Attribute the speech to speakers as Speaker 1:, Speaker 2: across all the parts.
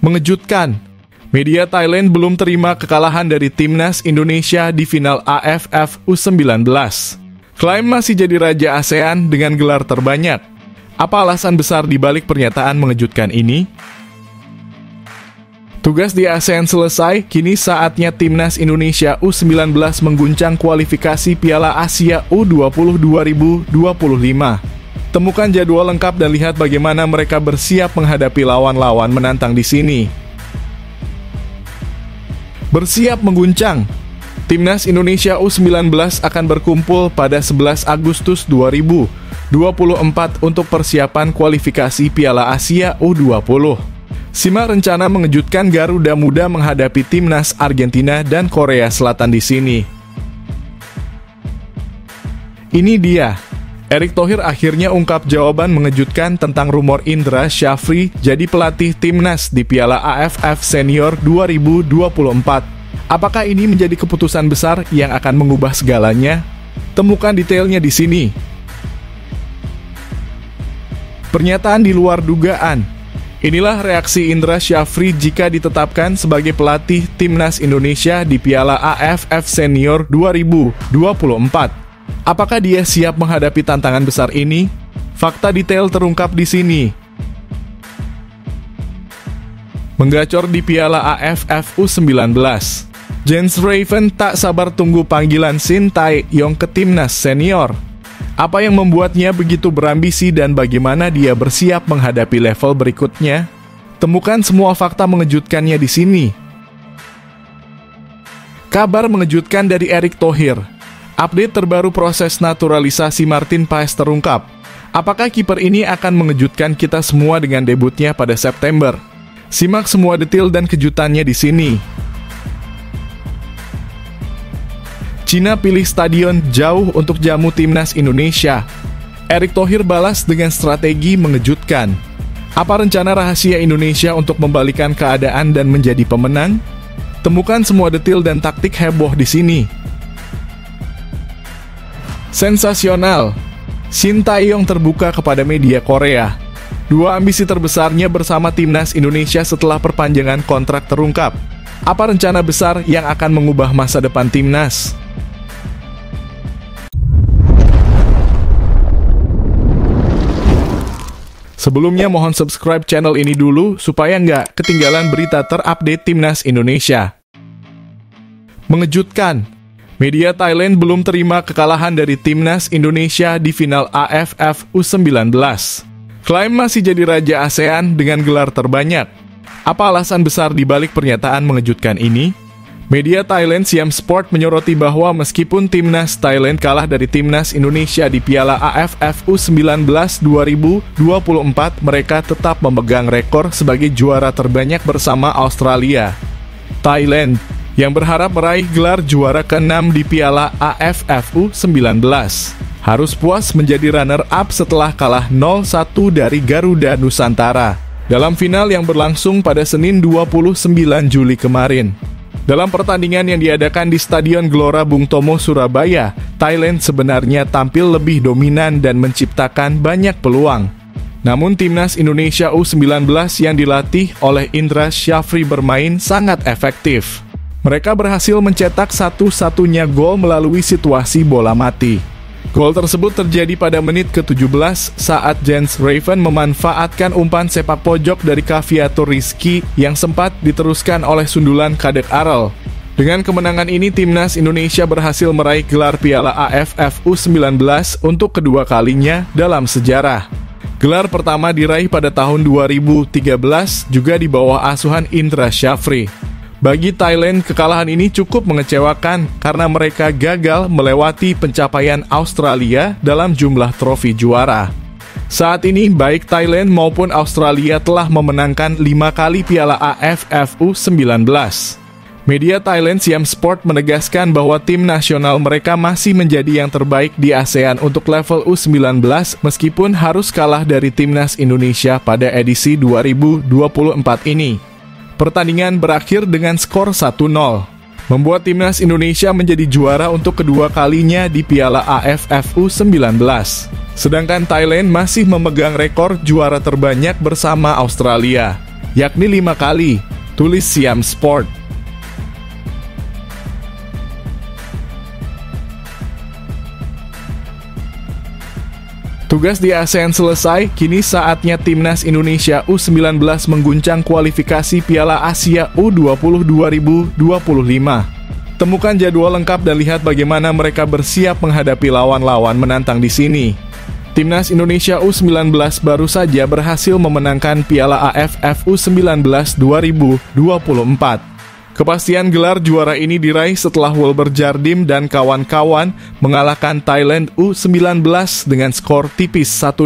Speaker 1: Mengejutkan, media Thailand belum terima kekalahan dari timnas Indonesia di final AFF U19. Klaim masih jadi raja ASEAN dengan gelar terbanyak. Apa alasan besar di balik pernyataan mengejutkan ini? Tugas di ASEAN selesai, kini saatnya timnas Indonesia U19 mengguncang kualifikasi Piala Asia U20 2025. Temukan jadwal lengkap dan lihat bagaimana mereka bersiap menghadapi lawan-lawan menantang di sini. Bersiap mengguncang. Timnas Indonesia U19 akan berkumpul pada 11 Agustus 2024 untuk persiapan kualifikasi Piala Asia U20. Simak rencana mengejutkan Garuda Muda menghadapi timnas Argentina dan Korea Selatan di sini. Ini dia. Erick Thohir akhirnya ungkap jawaban mengejutkan tentang rumor Indra Syafri jadi pelatih timnas di Piala AFF Senior 2024. Apakah ini menjadi keputusan besar yang akan mengubah segalanya? Temukan detailnya di sini. Pernyataan di luar dugaan. Inilah reaksi Indra Syafri jika ditetapkan sebagai pelatih timnas Indonesia di Piala AFF Senior 2024. Apakah dia siap menghadapi tantangan besar ini? Fakta detail terungkap di sini. Menggacor di Piala AFF U19. Jens Raven tak sabar tunggu panggilan Shin Tae-yong ke timnas senior. Apa yang membuatnya begitu berambisi dan bagaimana dia bersiap menghadapi level berikutnya? Temukan semua fakta mengejutkannya di sini. Kabar mengejutkan dari Erick Thohir. Update terbaru proses naturalisasi Martin Paes terungkap. Apakah kiper ini akan mengejutkan kita semua dengan debutnya pada September? Simak semua detail dan kejutannya di sini. Cina pilih stadion jauh untuk jamu timnas Indonesia. Erick Thohir balas dengan strategi mengejutkan. Apa rencana rahasia Indonesia untuk membalikan keadaan dan menjadi pemenang? Temukan semua detail dan taktik heboh di sini. Sensasional. Shin Tae-yong terbuka kepada media Korea. Dua ambisi terbesarnya bersama timnas Indonesia setelah perpanjangan kontrak terungkap. Apa rencana besar yang akan mengubah masa depan timnas? Sebelumnya mohon subscribe channel ini dulu supaya nggak ketinggalan berita terupdate timnas Indonesia. Mengejutkan. Media Thailand belum terima kekalahan dari timnas Indonesia di final AFF U19. Klaim masih jadi raja ASEAN dengan gelar terbanyak. Apa alasan besar di balik pernyataan mengejutkan ini? Media Thailand Siam Sport menyoroti bahwa meskipun timnas Thailand kalah dari timnas Indonesia di Piala AFF U19 2024, mereka tetap memegang rekor sebagai juara terbanyak bersama Australia. Thailand yang berharap meraih gelar juara ke-6 di Piala AFF U19 harus puas menjadi runner-up setelah kalah 0-1 dari Garuda Nusantara dalam final yang berlangsung pada Senin 29 Juli kemarin. Dalam pertandingan yang diadakan di Stadion Gelora Bung Tomo, Surabaya, Thailand sebenarnya tampil lebih dominan dan menciptakan banyak peluang. Namun timnas Indonesia U19 yang dilatih oleh Indra Syafri bermain sangat efektif. Mereka berhasil mencetak satu-satunya gol melalui situasi bola mati. Gol tersebut terjadi pada menit ke-17 saat Jens Raven memanfaatkan umpan sepak pojok dari Kaviatur Rizky yang sempat diteruskan oleh sundulan Kadek Arel. Dengan kemenangan ini, timnas Indonesia berhasil meraih gelar Piala AFF U19 untuk kedua kalinya dalam sejarah. Gelar pertama diraih pada tahun 2013 juga di bawah asuhan Indra Syafri. Bagi Thailand, kekalahan ini cukup mengecewakan karena mereka gagal melewati pencapaian Australia dalam jumlah trofi juara. Saat ini, baik Thailand maupun Australia telah memenangkan 5 kali Piala AFF U19. Media Thailand Siam Sport menegaskan bahwa tim nasional mereka masih menjadi yang terbaik di ASEAN untuk level U19 meskipun harus kalah dari timnas Indonesia pada edisi 2024 ini. Pertandingan berakhir dengan skor 1-0, membuat timnas Indonesia menjadi juara untuk kedua kalinya di Piala AFF U19. Sedangkan Thailand masih memegang rekor juara terbanyak bersama Australia. yakni 5 kali, tulis Siam Sport. Tugas di ASEAN selesai, kini saatnya Timnas Indonesia U19 mengguncang kualifikasi Piala Asia U20 2025. Temukan jadwal lengkap dan lihat bagaimana mereka bersiap menghadapi lawan-lawan menantang di sini. Timnas Indonesia U19 baru saja berhasil memenangkan Piala AFF U19 2024. Kepastian gelar juara ini diraih setelah Wilber Jardim dan kawan-kawan mengalahkan Thailand U19 dengan skor tipis 1-0.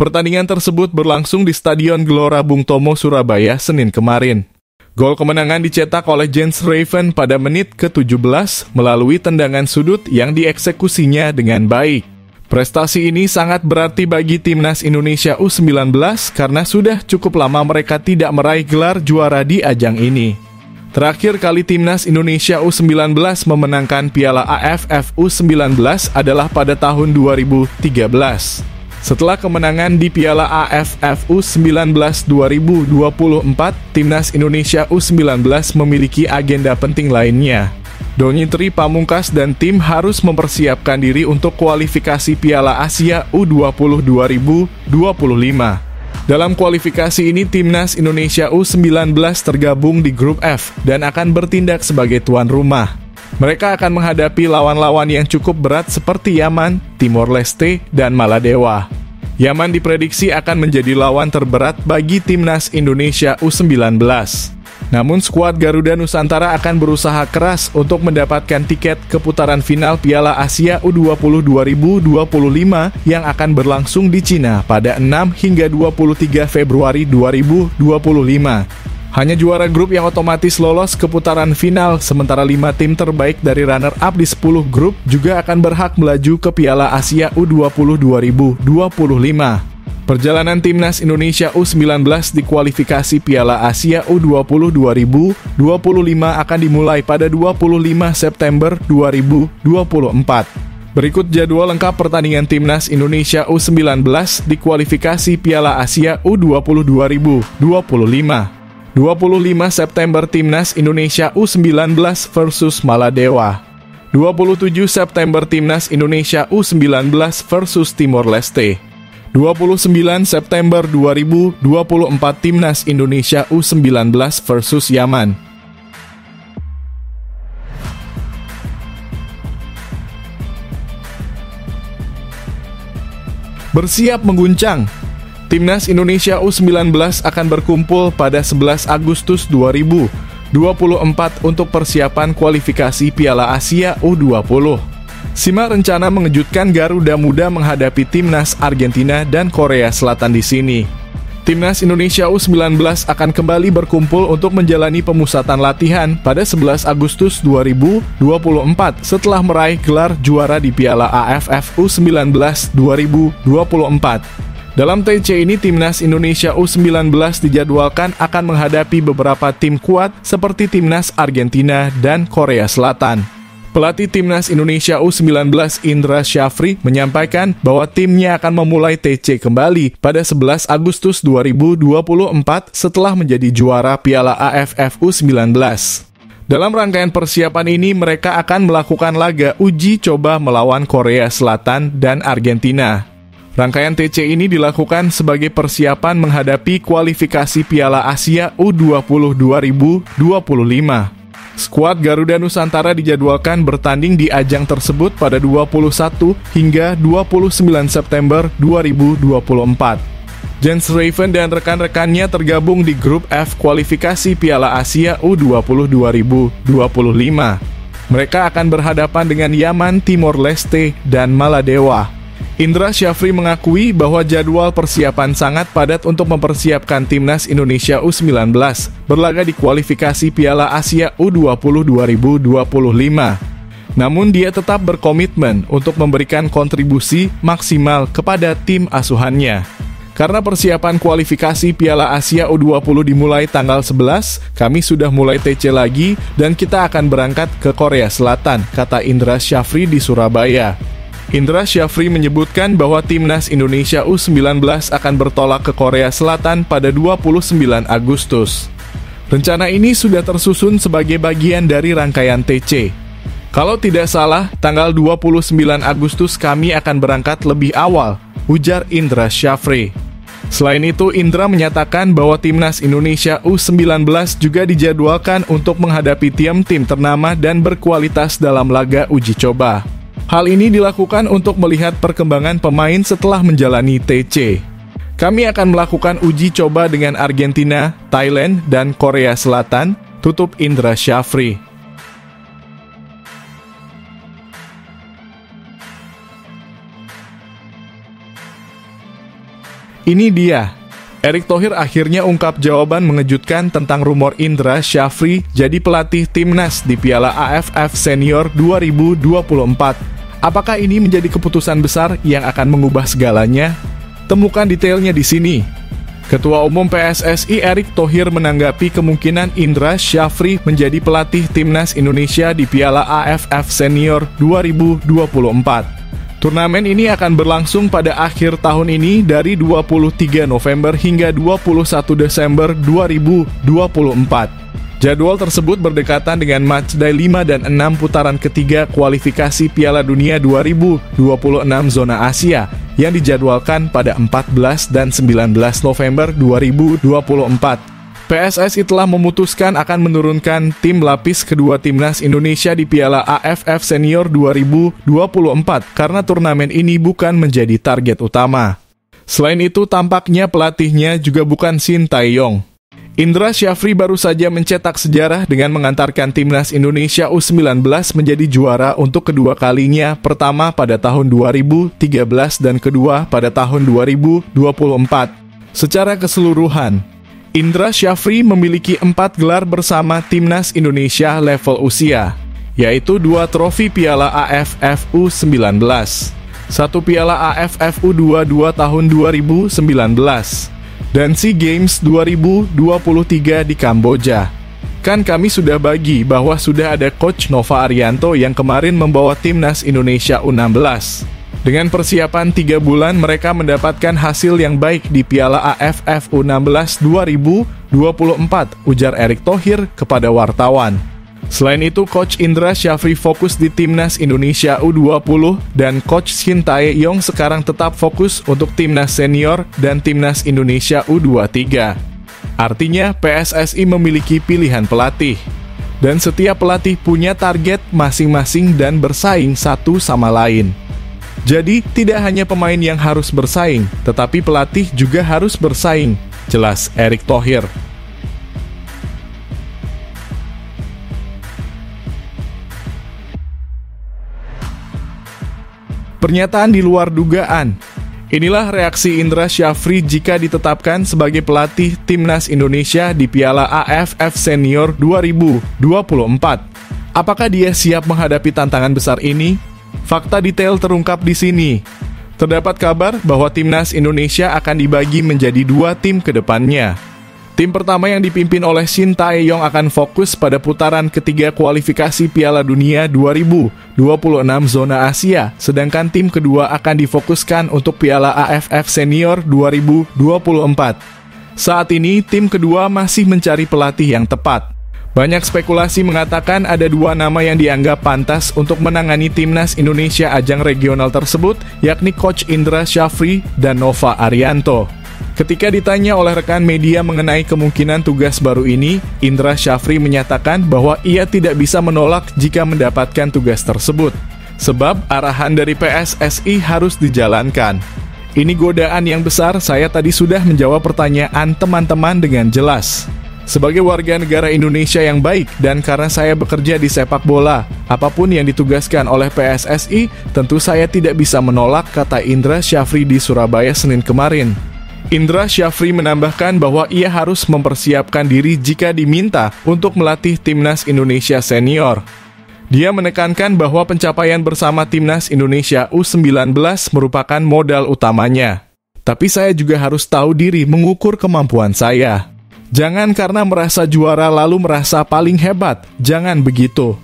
Speaker 1: Pertandingan tersebut berlangsung di Stadion Gelora Bung Tomo, Surabaya, Senin kemarin. Gol kemenangan dicetak oleh Jens Raven pada menit ke-17 melalui tendangan sudut yang dieksekusinya dengan baik. Prestasi ini sangat berarti bagi Timnas Indonesia U19 karena sudah cukup lama mereka tidak meraih gelar juara di ajang ini. Terakhir kali Timnas Indonesia U19 memenangkan Piala AFF U19 adalah pada tahun 2013. Setelah kemenangan di Piala AFF U19 2024, Timnas Indonesia U19 memiliki agenda penting lainnya. Donny Tri Pamungkas dan tim harus mempersiapkan diri untuk kualifikasi Piala Asia U20 2025. Dalam kualifikasi ini, Timnas Indonesia U19 tergabung di grup F dan akan bertindak sebagai tuan rumah. Mereka akan menghadapi lawan-lawan yang cukup berat seperti Yaman, Timor Leste, dan Maladewa. Yaman diprediksi akan menjadi lawan terberat bagi Timnas Indonesia U19. Namun skuad Garuda Nusantara akan berusaha keras untuk mendapatkan tiket ke putaran final Piala Asia U20 2025 yang akan berlangsung di Cina pada 6 hingga 23 Februari 2025. Hanya juara grup yang otomatis lolos ke putaran final, sementara 5 tim terbaik dari runner-up di 10 grup juga akan berhak melaju ke Piala Asia U20 2025. Perjalanan Timnas Indonesia U19 di kualifikasi Piala Asia U20 2025 akan dimulai pada 25 September 2024. Berikut jadwal lengkap pertandingan Timnas Indonesia U19 di kualifikasi Piala Asia U20 2025. 25 September Timnas Indonesia U19 versus Maladewa. 27 September Timnas Indonesia U19 versus Timor Leste. 29 September 2024 Timnas Indonesia U19 versus Yaman. Bersiap mengguncang. Timnas Indonesia U19 akan berkumpul pada 11 Agustus 2024 untuk persiapan kualifikasi Piala Asia U20. Simak rencana mengejutkan Garuda Muda menghadapi Timnas Argentina dan Korea Selatan di sini. Timnas Indonesia U19 akan kembali berkumpul untuk menjalani pemusatan latihan pada 11 Agustus 2024 setelah meraih gelar juara di Piala AFF U19 2024. Dalam TC ini, Timnas Indonesia U19 dijadwalkan akan menghadapi beberapa tim kuat seperti Timnas Argentina dan Korea Selatan. Pelatih Timnas Indonesia U19 Indra Syafri menyampaikan bahwa timnya akan memulai TC kembali pada 11 Agustus 2024 setelah menjadi juara Piala AFF U19. Dalam rangkaian persiapan ini, mereka akan melakukan laga uji coba melawan Korea Selatan dan Argentina. Rangkaian TC ini dilakukan sebagai persiapan menghadapi kualifikasi Piala Asia U20 2025. Skuad Garuda Nusantara dijadwalkan bertanding di ajang tersebut pada 21 hingga 29 September 2024. Jens Raven dan rekan-rekannya tergabung di grup F kualifikasi Piala Asia U20 2025. Mereka akan berhadapan dengan Yaman, Timor Leste, dan Maladewa. Indra Syafri mengakui bahwa jadwal persiapan sangat padat untuk mempersiapkan Timnas Indonesia U19 berlaga di kualifikasi Piala Asia U20 2025. Namun dia tetap berkomitmen untuk memberikan kontribusi maksimal kepada tim asuhannya. Karena persiapan kualifikasi Piala Asia U20 dimulai tanggal 11, kami sudah mulai TC lagi dan kita akan berangkat ke Korea Selatan, kata Indra Syafri di Surabaya. Indra Syafri menyebutkan bahwa timnas Indonesia U19 akan bertolak ke Korea Selatan pada 29 Agustus. Rencana ini sudah tersusun sebagai bagian dari rangkaian TC. Kalau tidak salah, tanggal 29 Agustus kami akan berangkat lebih awal, ujar Indra Syafri. Selain itu, Indra menyatakan bahwa timnas Indonesia U19 juga dijadwalkan untuk menghadapi tim-tim ternama dan berkualitas dalam laga uji coba. Hal ini dilakukan untuk melihat perkembangan pemain setelah menjalani TC. Kami akan melakukan uji coba dengan Argentina, Thailand, dan Korea Selatan, tutup Indra Syafri. Ini dia, Erick Thohir akhirnya ungkap jawaban mengejutkan tentang rumor Indra Syafri jadi pelatih timnas di Piala AFF Senior 2024. Apakah ini menjadi keputusan besar yang akan mengubah segalanya? Temukan detailnya di sini. Ketua Umum PSSI Erick Thohir menanggapi kemungkinan Indra Syafri menjadi pelatih timnas Indonesia di Piala AFF Senior 2024. Turnamen ini akan berlangsung pada akhir tahun ini dari 23 November hingga 21 Desember 2024. Jadwal tersebut berdekatan dengan matchday 5 dan 6 putaran ketiga kualifikasi Piala Dunia 2026 zona Asia yang dijadwalkan pada 14 dan 19 November 2024. PSSI telah memutuskan akan menurunkan tim lapis kedua timnas Indonesia di Piala AFF Senior 2024 karena turnamen ini bukan menjadi target utama. Selain itu, tampaknya pelatihnya juga bukan Shin Tae-yong. Indra Syafri baru saja mencetak sejarah dengan mengantarkan timnas Indonesia U19 menjadi juara untuk kedua kalinya, pertama pada tahun 2013 dan kedua pada tahun 2024. Secara keseluruhan, Indra Syafri memiliki 4 gelar bersama timnas Indonesia level usia, yaitu 2 trofi Piala AFF U19, 1 Piala AFF U22 tahun 2019, dan SEA Games 2023 di Kamboja. Kan kami sudah bagi bahwa sudah ada Coach Nova Arianto yang kemarin membawa timnas Indonesia U16. Dengan persiapan 3 bulan, mereka mendapatkan hasil yang baik di Piala AFF U16 2024, ujar Erick Thohir kepada wartawan. Selain itu, Coach Indra Syafri fokus di timnas Indonesia U20 dan Coach Shin Tae-yong sekarang tetap fokus untuk timnas senior dan timnas Indonesia U23. Artinya, PSSI memiliki pilihan pelatih. Dan setiap pelatih punya target masing-masing dan bersaing satu sama lain. Jadi, tidak hanya pemain yang harus bersaing, tetapi pelatih juga harus bersaing, jelas Erick Thohir. Pernyataan di luar dugaan. Inilah reaksi Indra Syafri jika ditetapkan sebagai pelatih timnas Indonesia di Piala AFF Senior 2024. Apakah dia siap menghadapi tantangan besar ini? Fakta detail terungkap di sini. Terdapat kabar bahwa timnas Indonesia akan dibagi menjadi 2 tim ke depannya. Tim pertama yang dipimpin oleh Shin Tae-yong akan fokus pada putaran ketiga kualifikasi Piala Dunia 2026 zona Asia, sedangkan tim kedua akan difokuskan untuk Piala AFF Senior 2024. Saat ini, tim kedua masih mencari pelatih yang tepat. Banyak spekulasi mengatakan ada 2 nama yang dianggap pantas untuk menangani timnas Indonesia ajang regional tersebut, yakni Coach Indra Syafri dan Nova Arianto. Ketika ditanya oleh rekan media mengenai kemungkinan tugas baru ini, Indra Syafri menyatakan bahwa ia tidak bisa menolak jika mendapatkan tugas tersebut, sebab arahan dari PSSI harus dijalankan. Ini godaan yang besar, saya tadi sudah menjawab pertanyaan teman-teman dengan jelas. Sebagai warga negara Indonesia yang baik dan karena saya bekerja di sepak bola, apapun yang ditugaskan oleh PSSI, tentu saya tidak bisa menolak, kata Indra Syafri di Surabaya Senin kemarin. Indra Syafri menambahkan bahwa ia harus mempersiapkan diri jika diminta untuk melatih timnas Indonesia senior. Dia menekankan bahwa pencapaian bersama timnas Indonesia U19 merupakan modal utamanya. Tapi saya juga harus tahu diri mengukur kemampuan saya. Jangan karena merasa juara lalu merasa paling hebat, jangan begitu.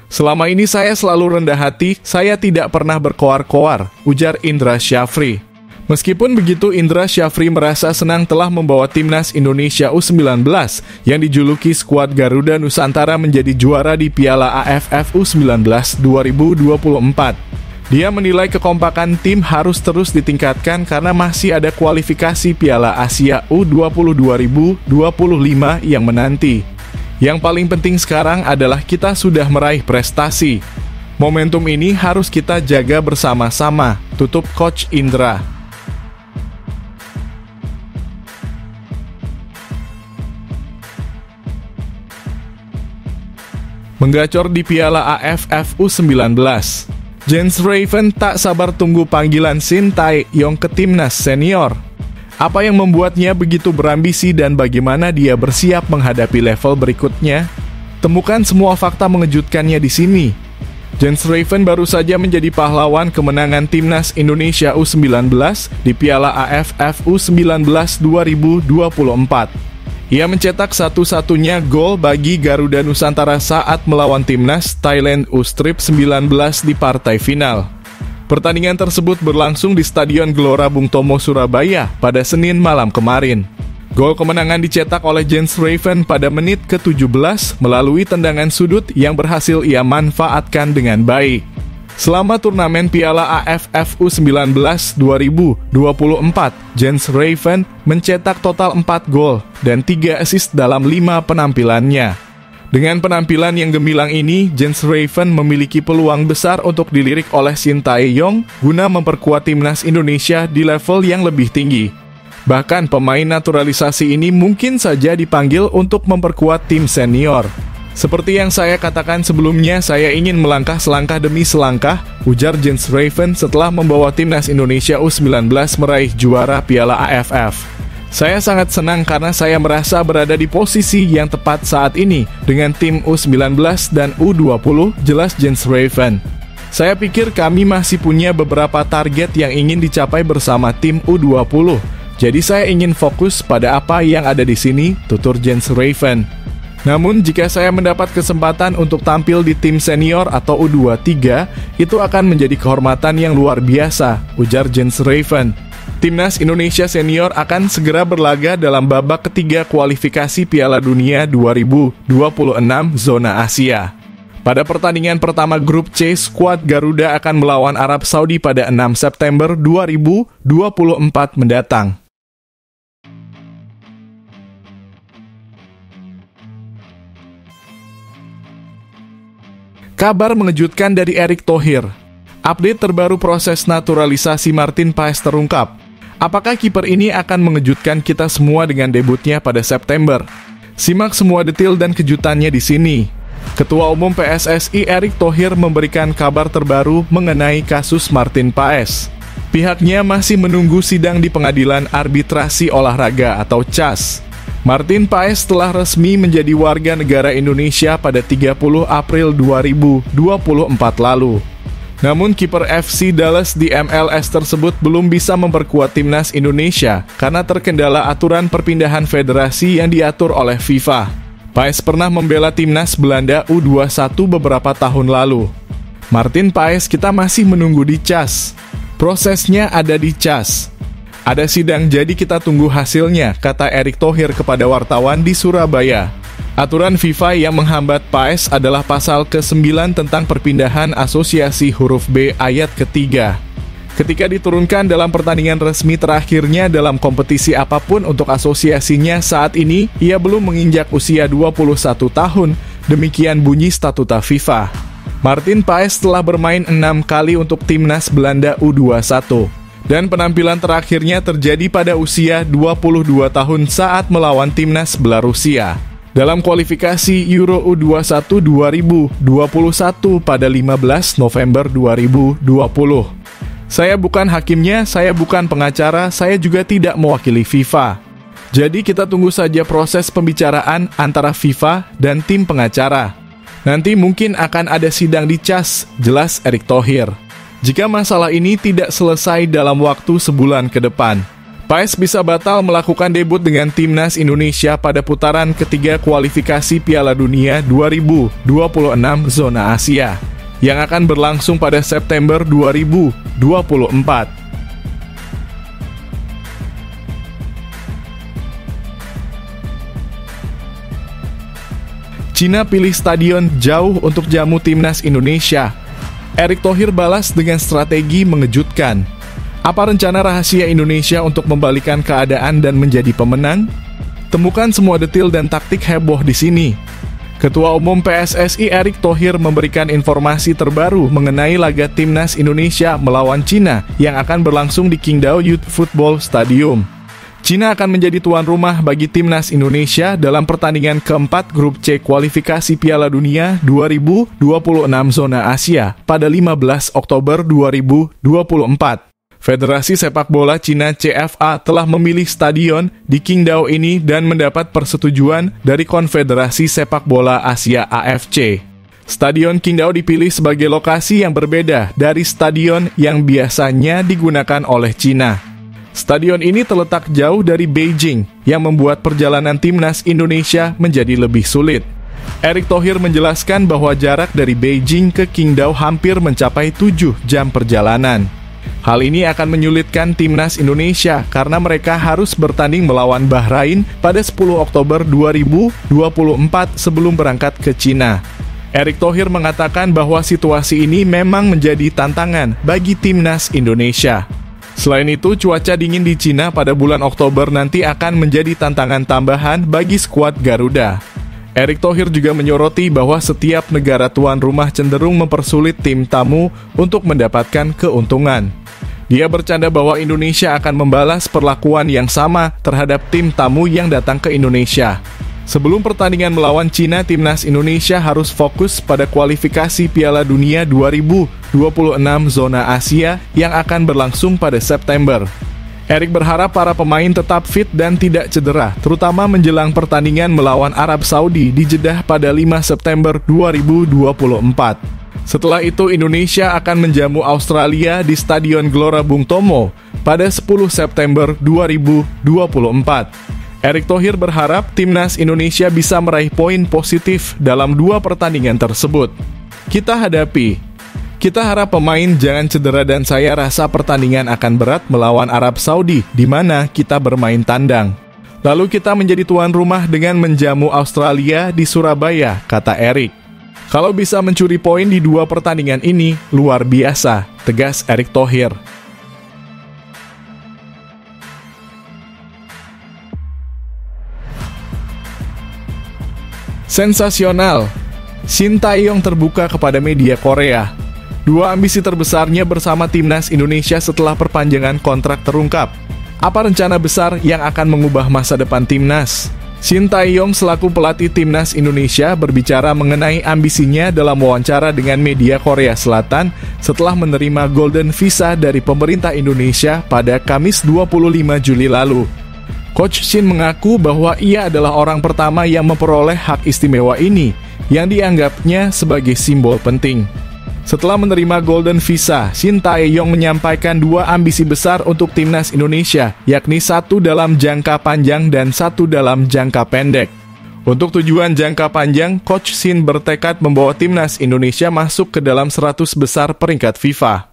Speaker 1: Selama ini saya selalu rendah hati, saya tidak pernah berkoar-koar, ujar Indra Syafri. Meskipun begitu, Indra Syafri merasa senang telah membawa timnas Indonesia U19 yang dijuluki skuad Garuda Nusantara menjadi juara di Piala AFF U19 2024. Dia menilai kekompakan tim harus terus ditingkatkan karena masih ada kualifikasi Piala Asia U20 2025 yang menanti. Yang paling penting sekarang adalah kita sudah meraih prestasi. Momentum ini harus kita jaga bersama-sama, tutup Coach Indra. Menggacor di Piala AFF U19. Jens Raven tak sabar tunggu panggilan Shin Tae-yong ke timnas senior. Apa yang membuatnya begitu berambisi dan bagaimana dia bersiap menghadapi level berikutnya? Temukan semua fakta mengejutkannya di sini. Jens Raven baru saja menjadi pahlawan kemenangan timnas Indonesia U19 di Piala AFF U19 2024. Ia mencetak satu-satunya gol bagi Garuda Nusantara saat melawan timnas Thailand U-19 di partai final. Pertandingan tersebut berlangsung di Stadion Gelora Bung Tomo, Surabaya pada Senin malam kemarin. Gol kemenangan dicetak oleh Jens Raven pada menit ke-17 melalui tendangan sudut yang berhasil ia manfaatkan dengan baik. Selama turnamen Piala AFF U19 2024, Jens Raven mencetak total 4 gol dan 3 assist dalam 5 penampilannya. Dengan penampilan yang gemilang ini, Jens Raven memiliki peluang besar untuk dilirik oleh Shin Tae-yong guna memperkuat timnas Indonesia di level yang lebih tinggi. Bahkan pemain naturalisasi ini mungkin saja dipanggil untuk memperkuat tim senior. Seperti yang saya katakan sebelumnya, saya ingin melangkah selangkah demi selangkah, ujar Jens Raven setelah membawa timnas Indonesia U19 meraih juara Piala AFF. Saya sangat senang karena saya merasa berada di posisi yang tepat saat ini dengan tim U19 dan U20, jelas Jens Raven. Saya pikir kami masih punya beberapa target yang ingin dicapai bersama tim U20. Jadi saya ingin fokus pada apa yang ada di sini, tutur Jens Raven. Namun jika saya mendapat kesempatan untuk tampil di tim senior atau U23, itu akan menjadi kehormatan yang luar biasa, ujar Jens Raven. Timnas Indonesia senior akan segera berlaga dalam babak ketiga kualifikasi Piala Dunia 2026 zona Asia. Pada pertandingan pertama grup C, skuad Garuda akan melawan Arab Saudi pada 6 September 2024 mendatang. Kabar mengejutkan dari Erick Thohir. Update terbaru proses naturalisasi Martin Paes terungkap. Apakah kiper ini akan mengejutkan kita semua dengan debutnya pada September? Simak semua detail dan kejutannya di sini. Ketua Umum PSSI Erick Thohir memberikan kabar terbaru mengenai kasus Martin Paes. Pihaknya masih menunggu sidang di Pengadilan Arbitrasi Olahraga atau CAS. Martin Paes telah resmi menjadi warga negara Indonesia pada 30 April 2024 lalu. Namun kiper FC Dallas di MLS tersebut belum bisa memperkuat timnas Indonesia karena terkendala aturan perpindahan federasi yang diatur oleh FIFA. Paes pernah membela timnas Belanda U21 beberapa tahun lalu. Martin Paes kita masih menunggu di CAS. Prosesnya ada di CAS. Ada sidang jadi kita tunggu hasilnya, kata Erick Thohir kepada wartawan di Surabaya. Aturan FIFA yang menghambat Paes adalah pasal ke-9 tentang perpindahan asosiasi huruf B ayat ketiga. Ketika diturunkan dalam pertandingan resmi terakhirnya dalam kompetisi apapun untuk asosiasinya saat ini, ia belum menginjak usia 21 tahun, demikian bunyi statuta FIFA. Martin Paes telah bermain 6 kali untuk timnas Belanda U21. Dan penampilan terakhirnya terjadi pada usia 22 tahun saat melawan timnas Belarusia dalam kualifikasi Euro U21 2021 pada 15 November 2020. Saya bukan hakimnya, saya bukan pengacara, saya juga tidak mewakili FIFA. Jadi kita tunggu saja proses pembicaraan antara FIFA dan tim pengacara. Nanti mungkin akan ada sidang di CAS, jelas Erick Thohir. Jika masalah ini tidak selesai dalam waktu sebulan ke depan, PAS bisa batal melakukan debut dengan timnas Indonesia pada putaran ketiga kualifikasi Piala Dunia 2026 zona Asia yang akan berlangsung pada September 2024. Cina pilih stadion jauh untuk jamu timnas Indonesia. Erick Thohir balas dengan strategi mengejutkan. Apa rencana rahasia Indonesia untuk membalikan keadaan dan menjadi pemenang? Temukan semua detail dan taktik heboh di sini. Ketua Umum PSSI Erick Thohir memberikan informasi terbaru mengenai laga timnas Indonesia melawan Cina yang akan berlangsung di Qingdao Youth Football Stadium. Cina akan menjadi tuan rumah bagi timnas Indonesia dalam pertandingan keempat grup C kualifikasi Piala Dunia 2026 zona Asia pada 15 Oktober 2024. Federasi Sepak Bola Cina CFA telah memilih stadion di Qingdao ini dan mendapat persetujuan dari Konfederasi Sepak Bola Asia AFC. Stadion Qingdao dipilih sebagai lokasi yang berbeda dari stadion yang biasanya digunakan oleh Cina. Stadion ini terletak jauh dari Beijing yang membuat perjalanan timnas Indonesia menjadi lebih sulit. Erick Thohir menjelaskan bahwa jarak dari Beijing ke Qingdao hampir mencapai 7 jam perjalanan. Hal ini akan menyulitkan timnas Indonesia karena mereka harus bertanding melawan Bahrain pada 10 Oktober 2024 sebelum berangkat ke Cina. Erick Thohir mengatakan bahwa situasi ini memang menjadi tantangan bagi timnas Indonesia. Selain itu, cuaca dingin di Cina pada bulan Oktober nanti akan menjadi tantangan tambahan bagi skuad Garuda. Erick Thohir juga menyoroti bahwa setiap negara tuan rumah cenderung mempersulit tim tamu untuk mendapatkan keuntungan. Dia bercanda bahwa Indonesia akan membalas perlakuan yang sama terhadap tim tamu yang datang ke Indonesia. Sebelum pertandingan melawan Cina, timnas Indonesia harus fokus pada kualifikasi Piala Dunia 2026 zona Asia yang akan berlangsung pada September. Erick berharap para pemain tetap fit dan tidak cedera, terutama menjelang pertandingan melawan Arab Saudi di Jeddah pada 5 September 2024. Setelah itu, Indonesia akan menjamu Australia di Stadion Gelora Bung Tomo pada 10 September 2024. Erick Thohir berharap timnas Indonesia bisa meraih poin positif dalam 2 pertandingan tersebut. Kita harap pemain jangan cedera dan saya rasa pertandingan akan berat melawan Arab Saudi di mana kita bermain tandang. Lalu kita menjadi tuan rumah dengan menjamu Australia di Surabaya, kata Erick. Kalau bisa mencuri poin di 2 pertandingan ini, luar biasa, tegas Erick Thohir. Sensasional, Shin Tae-yong terbuka kepada media Korea. 2 ambisi terbesarnya bersama timnas Indonesia setelah perpanjangan kontrak terungkap. Apa rencana besar yang akan mengubah masa depan timnas? Shin Tae-yong selaku pelatih timnas Indonesia berbicara mengenai ambisinya dalam wawancara dengan media Korea Selatan setelah menerima Golden Visa dari pemerintah Indonesia pada Kamis 25 Juli lalu. Coach Shin mengaku bahwa ia adalah orang pertama yang memperoleh hak istimewa ini, yang dianggapnya sebagai simbol penting. Setelah menerima Golden Visa, Shin Tae-yong menyampaikan 2 ambisi besar untuk timnas Indonesia, yakni 1 dalam jangka panjang dan 1 dalam jangka pendek. Untuk tujuan jangka panjang, Coach Shin bertekad membawa timnas Indonesia masuk ke dalam 100 besar peringkat FIFA.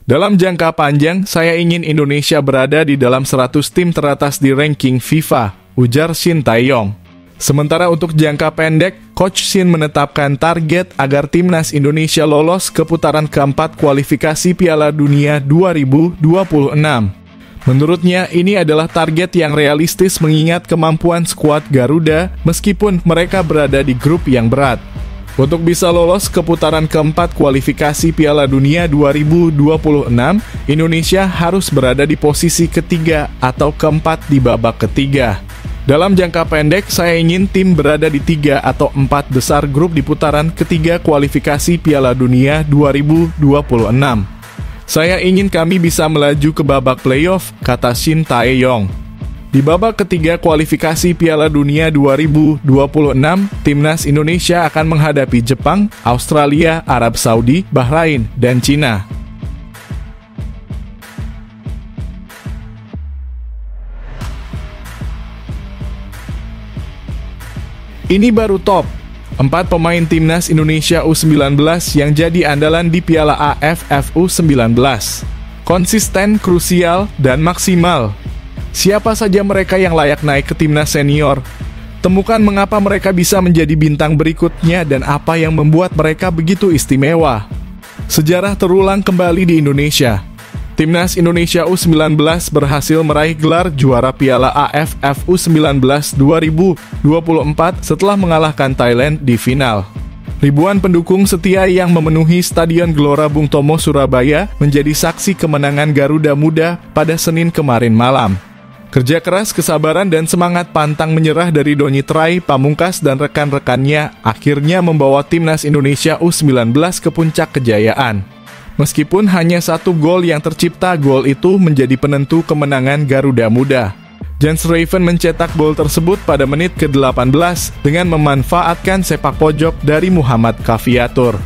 Speaker 1: Dalam jangka panjang, saya ingin Indonesia berada di dalam 100 tim teratas di ranking FIFA, ujar Shin Tae-yong. Sementara untuk jangka pendek, Coach Shin menetapkan target agar timnas Indonesia lolos ke putaran keempat kualifikasi Piala Dunia 2026. Menurutnya, ini adalah target yang realistis mengingat kemampuan skuad Garuda meskipun mereka berada di grup yang berat. Untuk bisa lolos ke putaran keempat kualifikasi Piala Dunia 2026, Indonesia harus berada di posisi ketiga atau keempat di babak ketiga. Dalam jangka pendek, saya ingin tim berada di 3 atau 4 besar grup di putaran ketiga kualifikasi Piala Dunia 2026. Saya ingin kami bisa melaju ke babak playoff, kata Shin Tae-yong. Di babak ketiga kualifikasi Piala Dunia 2026, timnas Indonesia akan menghadapi Jepang, Australia, Arab Saudi, Bahrain, dan Cina. Ini baru top. 4 pemain timnas Indonesia U19 yang jadi andalan di Piala AFF U19. Konsisten, krusial, dan maksimal. Siapa saja mereka yang layak naik ke timnas senior? Temukan mengapa mereka bisa menjadi bintang berikutnya dan apa yang membuat mereka begitu istimewa. Sejarah terulang kembali di Indonesia. Timnas Indonesia U19 berhasil meraih gelar juara Piala AFF U19 2024 setelah mengalahkan Thailand di final. Ribuan pendukung setia yang memenuhi Stadion Gelora Bung Tomo, Surabaya menjadi saksi kemenangan Garuda Muda pada Senin kemarin malam. Kerja keras, kesabaran, dan semangat pantang menyerah dari Donny Trai, Pamungkas, dan rekan-rekannya akhirnya membawa Timnas Indonesia U19 ke puncak kejayaan. Meskipun hanya 1 gol yang tercipta, gol itu menjadi penentu kemenangan Garuda Muda. Jens Raven mencetak gol tersebut pada menit ke-18 dengan memanfaatkan sepak pojok dari Muhammad Kaviatur.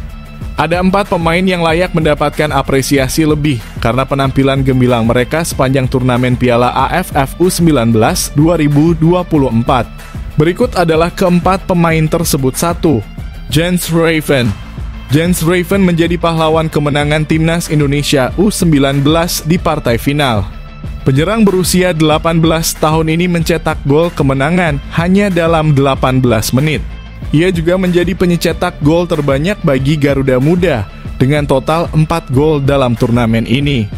Speaker 1: Ada 4 pemain yang layak mendapatkan apresiasi lebih karena penampilan gemilang mereka sepanjang turnamen Piala AFF U19 2024. Berikut adalah keempat pemain tersebut. 1. Jens Raven. Jens Raven menjadi pahlawan kemenangan Timnas Indonesia U19 di partai final. Penyerang berusia 18 tahun ini mencetak gol kemenangan hanya dalam 18 menit. Ia juga menjadi pencetak gol terbanyak bagi Garuda Muda dengan total 4 gol dalam turnamen ini.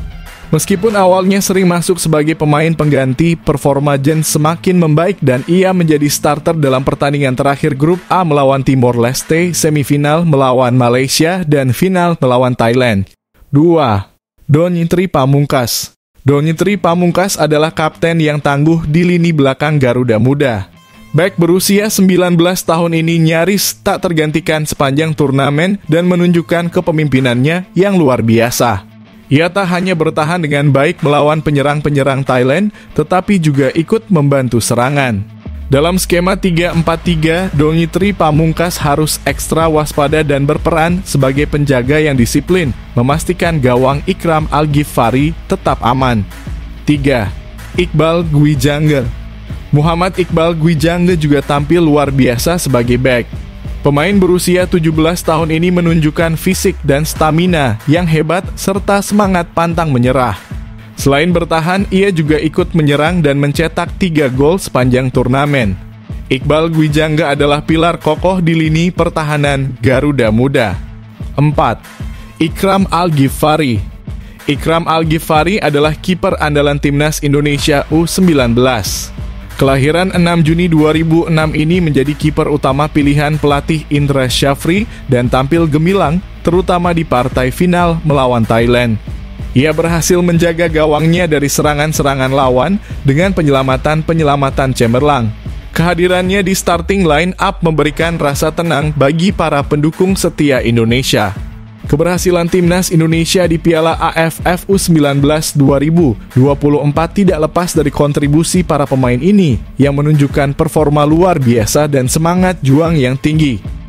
Speaker 1: Meskipun awalnya sering masuk sebagai pemain pengganti, performa Jens semakin membaik dan ia menjadi starter dalam pertandingan terakhir grup A melawan Timor Leste, semifinal melawan Malaysia, dan final melawan Thailand. 2. Donny Trai Pamungkas. Donny Trai Pamungkas adalah kapten yang tangguh di lini belakang Garuda Muda. Bek berusia 19 tahun ini nyaris tak tergantikan sepanjang turnamen dan menunjukkan kepemimpinannya yang luar biasa. Ia tak hanya bertahan dengan baik melawan penyerang-penyerang Thailand, tetapi juga ikut membantu serangan. Dalam skema 3-4-3, Donny Trai Pamungkas harus ekstra waspada dan berperan sebagai penjaga yang disiplin, memastikan gawang Ikram Al-Ghifari tetap aman. 3. Iqbal Gwijangge. Muhammad Iqbal Gwijangge juga tampil luar biasa sebagai bek. Pemain berusia 17 tahun ini menunjukkan fisik dan stamina yang hebat serta semangat pantang menyerah. Selain bertahan, ia juga ikut menyerang dan mencetak 3 gol sepanjang turnamen. Iqbal Gwijangge adalah pilar kokoh di lini pertahanan Garuda Muda. 4. Ikram Al-Ghifari. Ikram Al-Ghifari adalah kiper andalan Timnas Indonesia U19. Kelahiran 6 Juni 2006 ini menjadi kiper utama pilihan pelatih Indra Syafri dan tampil gemilang, terutama di partai final melawan Thailand. Ia berhasil menjaga gawangnya dari serangan-serangan lawan dengan penyelamatan-penyelamatan cemerlang. Kehadirannya di starting line up memberikan rasa tenang bagi para pendukung setia Indonesia. Keberhasilan Timnas Indonesia di Piala AFF U19 2024 tidak lepas dari kontribusi para pemain ini yang menunjukkan performa luar biasa dan semangat juang yang tinggi.